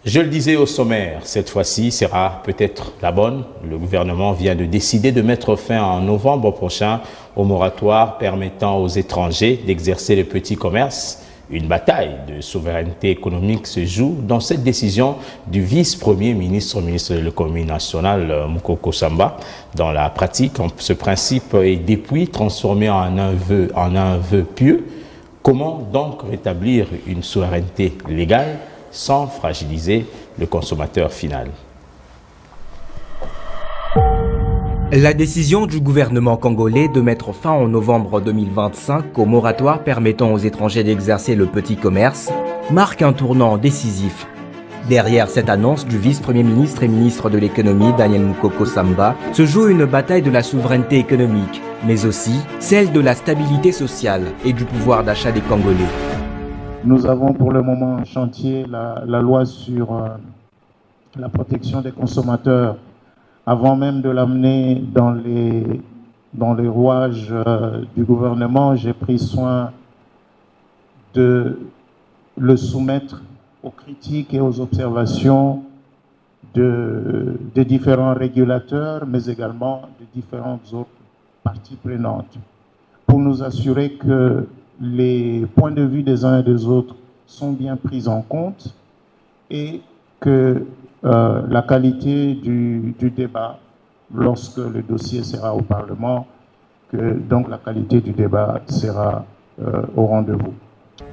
Je le disais au sommaire, cette fois-ci sera peut-être la bonne. Le gouvernement vient de décider de mettre fin en novembre prochain au moratoire permettant aux étrangers d'exercer le petit commerce. Une bataille de souveraineté économique se joue dans cette décision du vice-premier ministre, ministre de l'économie nationale, Mukoko Samba. Dans la pratique, ce principe est depuis transformé en un vœu pieux. Comment donc rétablir une souveraineté légale sans fragiliser le consommateur final? La décision du gouvernement congolais de mettre fin en novembre 2025 au moratoire permettant aux étrangers d'exercer le petit commerce marque un tournant décisif. Derrière cette annonce du vice-premier ministre et ministre de l'économie Daniel Mukoko Samba se joue une bataille de la souveraineté économique, mais aussi celle de la stabilité sociale et du pouvoir d'achat des Congolais. Nous avons pour le moment en chantier la loi sur la protection des consommateurs. Avant même de l'amener dans les rouages du gouvernement, j'ai pris soin de le soumettre aux critiques et aux observations des différents régulateurs, mais également de différentes autres parties prenantes, pour nous assurer que les points de vue des uns et des autres sont bien pris en compte et que la qualité du débat, lorsque le dossier sera au Parlement, que donc la qualité du débat sera au rendez-vous.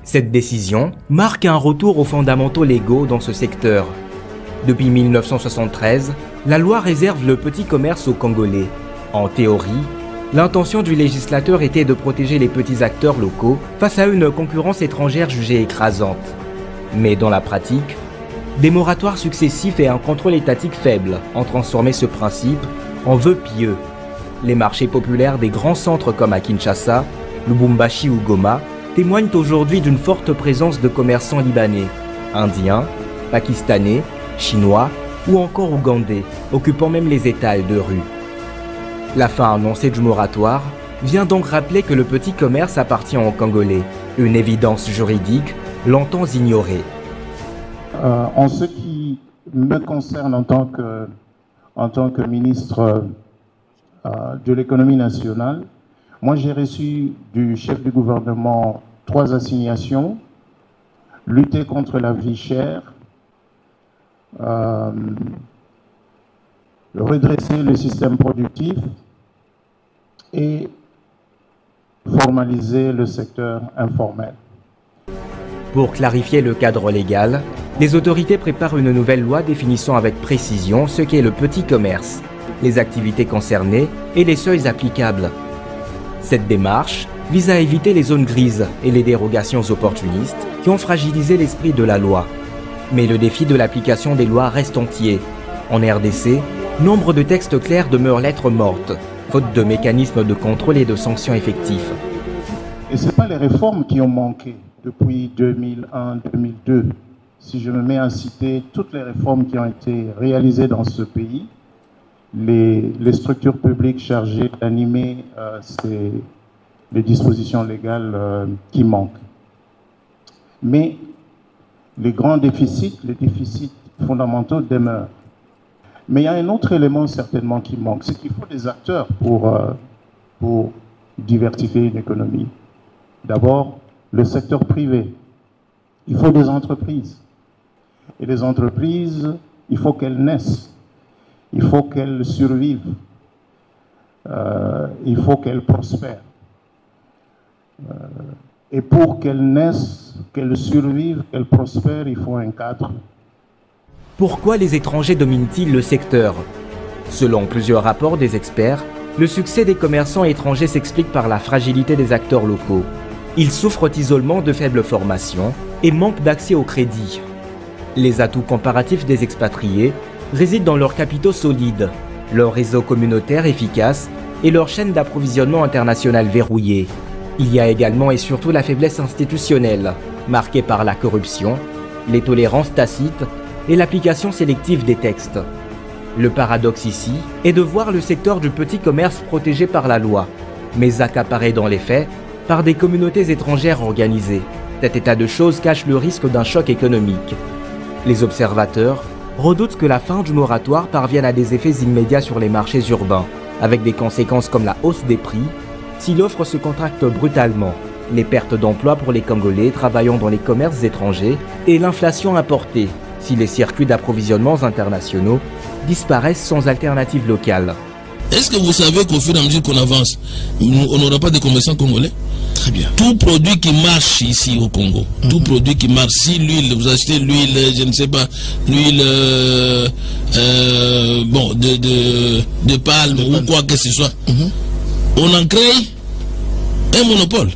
Cette décision marque un retour aux fondamentaux légaux dans ce secteur. Depuis 1973, la loi réserve le petit commerce aux Congolais. En théorie, l'intention du législateur était de protéger les petits acteurs locaux face à une concurrence étrangère jugée écrasante. Mais dans la pratique, des moratoires successifs et un contrôle étatique faible ont transformé ce principe en vœu pieux. Les marchés populaires des grands centres comme à Kinshasa, Lubumbashi ou Goma témoignent aujourd'hui d'une forte présence de commerçants libanais, indiens, pakistanais, chinois ou encore ougandais, occupant même les étals de rue. La fin annoncée du moratoire vient donc rappeler que le petit commerce appartient aux Congolais, une évidence juridique longtemps ignorée. En ce qui me concerne en tant que ministre de l'économie nationale, moi j'ai reçu du chef du gouvernement 3 assignations: lutter contre la vie chère, redresser le système productif et formaliser le secteur informel. Pour clarifier le cadre légal, les autorités préparent une nouvelle loi définissant avec précision ce qu'est le petit commerce, les activités concernées et les seuils applicables. Cette démarche vise à éviter les zones grises et les dérogations opportunistes qui ont fragilisé l'esprit de la loi. Mais le défi de l'application des lois reste entier. En RDC, nombre de textes clairs demeurent lettres mortes, faute de mécanismes de contrôle et de sanctions effectifs. Et ce n'est pas les réformes qui ont manqué depuis 2001-2002. Si je me mets à citer toutes les réformes qui ont été réalisées dans ce pays, les structures publiques chargées d'animer les dispositions légales qui manquent. Mais les grands déficits, les déficits fondamentaux demeurent. Mais il y a un autre élément certainement qui manque, c'est qu'il faut des acteurs pour diversifier une économie. D'abord, le secteur privé. Il faut des entreprises. Et les entreprises, il faut qu'elles naissent. Il faut qu'elles survivent. Il faut qu'elles prospèrent. Et pour qu'elles naissent, qu'elles survivent, qu'elles prospèrent, il faut un cadre. Pourquoi les étrangers dominent-ils le secteur? Selon plusieurs rapports des experts, le succès des commerçants étrangers s'explique par la fragilité des acteurs locaux. Ils souffrent d'isolement, de faible formation et manquent d'accès au crédit. Les atouts comparatifs des expatriés résident dans leurs capitaux solides, leur réseau communautaire efficace et leur chaîne d'approvisionnement internationale verrouillée. Il y a également et surtout la faiblesse institutionnelle, marquée par la corruption, les tolérances tacites et l'application sélective des textes. Le paradoxe ici est de voir le secteur du petit commerce protégé par la loi, mais accaparé dans les faits par des communautés étrangères organisées. Cet état de choses cache le risque d'un choc économique. Les observateurs redoutent que la fin du moratoire parvienne à des effets immédiats sur les marchés urbains, avec des conséquences comme la hausse des prix, si l'offre se contracte brutalement, les pertes d'emplois pour les Congolais travaillant dans les commerces étrangers et l'inflation importée, si les circuits d'approvisionnement internationaux disparaissent sans alternative locale. Est-ce que vous savez qu'au fur et à mesure qu'on avance, on n'aura pas de commerçants congolais? Très bien. Tout produit qui marche ici au Congo, tout produit qui marche, si l'huile, vous achetez l'huile, je ne sais pas, l'huile bon, de palme ou quoi que ce soit, on en crée un monopole.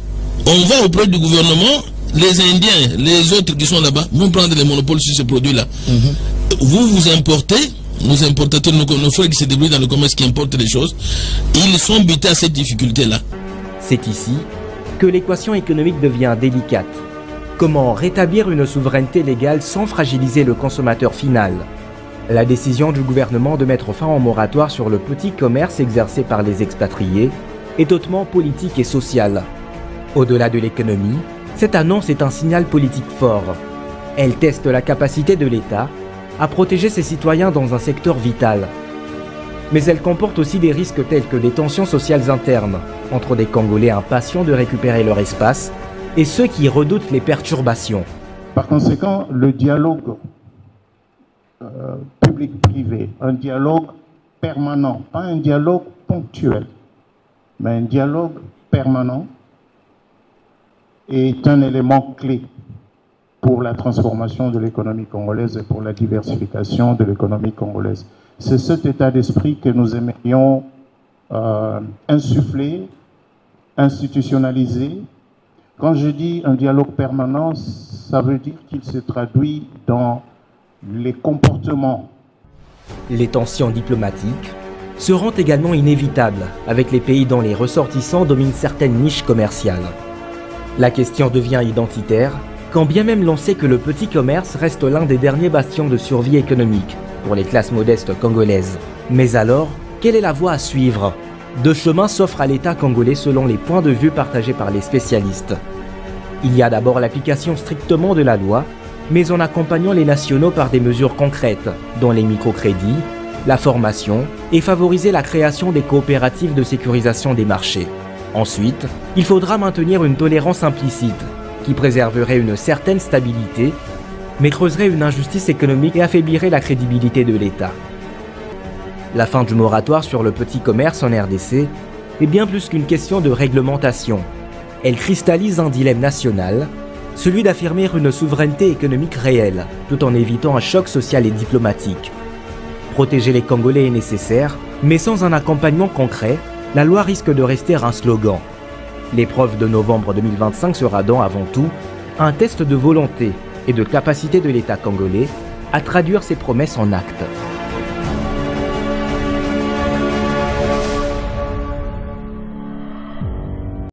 On va auprès du gouvernement, les Indiens, les autres qui sont là-bas, vont prendre les monopoles sur ces produits-là. Vous importez, nos importateurs, nos frères qui se débrouillent dans le commerce, qui importent les choses, ils sont butés à cette difficulté-là. C'est ici que l'équation économique devient délicate. Comment rétablir une souveraineté légale sans fragiliser le consommateur final? La décision du gouvernement de mettre fin au moratoire sur le petit commerce exercé par les expatriés est hautement politique et sociale. Au-delà de l'économie, cette annonce est un signal politique fort. Elle teste la capacité de l'État à protéger ses citoyens dans un secteur vital. Mais elle comporte aussi des risques tels que des tensions sociales internes entre des Congolais impatients de récupérer leur espace et ceux qui redoutent les perturbations. Par conséquent, le dialogue public-privé, un dialogue permanent, pas un dialogue ponctuel, mais un dialogue permanent est un élément clé pour la transformation de l'économie congolaise et pour la diversification de l'économie congolaise. C'est cet état d'esprit que nous aimerions insuffler, institutionnaliser. Quand je dis un dialogue permanent, ça veut dire qu'il se traduit dans les comportements. Les tensions diplomatiques seront également inévitables avec les pays dont les ressortissants dominent certaines niches commerciales. La question devient identitaire, quand bien même l'on sait que le petit commerce reste l'un des derniers bastions de survie économique pour les classes modestes congolaises. Mais alors, quelle est la voie à suivre? Deux chemins s'offrent à l'État congolais selon les points de vue partagés par les spécialistes. Il y a d'abord l'application strictement de la loi, mais en accompagnant les nationaux par des mesures concrètes, dont les microcrédits, la formation et favoriser la création des coopératives de sécurisation des marchés. Ensuite, il faudra maintenir une tolérance implicite qui préserverait une certaine stabilité, mais creuserait une injustice économique et affaiblirait la crédibilité de l'État. La fin du moratoire sur le petit commerce en RDC est bien plus qu'une question de réglementation. Elle cristallise un dilemme national, celui d'affirmer une souveraineté économique réelle, tout en évitant un choc social et diplomatique. Protéger les Congolais est nécessaire, mais sans un accompagnement concret, la loi risque de rester un slogan. L'épreuve de novembre 2025 sera donc avant tout un test de volonté et de capacité de l'État congolais à traduire ses promesses en actes.